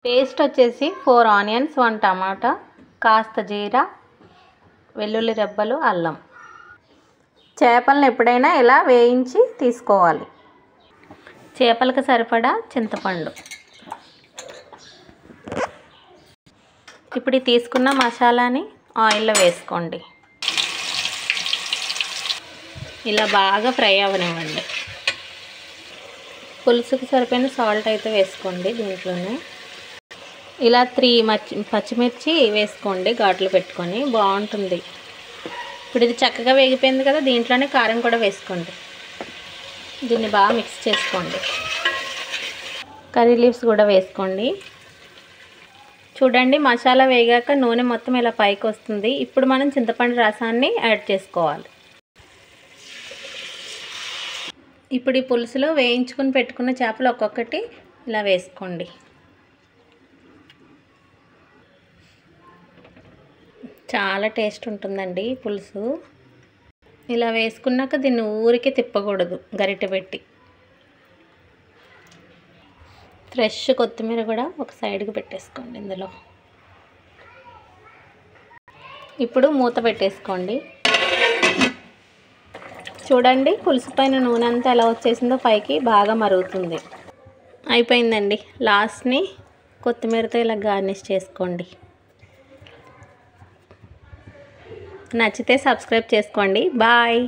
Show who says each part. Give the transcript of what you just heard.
Speaker 1: Paste వచ్చేసి 4 onions, 1 టమాటా, కాస్త జీరా, వెల్లుల్లి రెబ్బలు, అల్లం. చేపలను ఎప్పుడైనా ఇలా వేయించి తీసుకోవాలి. చేపలకు సరిపడా చింతపండు. ఇప్పుడు తీసుకున్న మసాలాని ఆయిల్లో వేసుకోండి. ఇలా బాగా ఫ్రై అవ్వనివ్వండి. పులుసుకి సరిపోయిన సాల్ట్ అయితే వేసుకోండి. దీంట్లోనే ఇలా 3 పచ్చిమిర్చి వేసుకోండి, ఘాట్లు పెట్టుకొని బాగుంటుంది. ఇప్పుడు ఇది చక్కగా వేగిపోయింది కదా, దీంట్లోనే కారం కూడా వేసుకోండి. దీన్ని బాగా మిక్స్ చేసుకోండి. కర్రీ లీవ్స్ కూడా వేసుకోండి. చూడండి, మసాలా వేగాక నూనె మొత్తం ఇలా పైకి వస్తుంది. ఇప్పుడు మనం చింతపండు రసాన్ని యాడ్ చేసుకోవాలి. ఇప్పుడు ఈ పులుసులో వేయించుకొని పెట్టుకున్న చేపలు ఒక్కొక్కటి ఇలా వేసుకోండి. చాలా టేస్ట్ ఉంటుందండి పులుసు. ఇలా వేసుకున్నాక దీన్ని ఊరికే తిప్పకూడదు, గరిటె పెట్టి. ఫ్రెష్ కొత్తిమీర కూడా ఒక సైడ్కి పెట్టేసుకోండి ఇందులో. ఇప్పుడు మూత పెట్టేసుకోండి. చూడండి, పులుసు పైన నూనె అంతా ఎలా వచ్చేసిందో పైకి బాగా మరుగుతుంది. అయిపోయిందండి. లాస్ట్ని కొత్తిమీరతో ఇలా గార్నిష్ చేసుకోండి. నచ్చితే సబ్స్క్రైబ్ చేసుకోండి. బాయ్.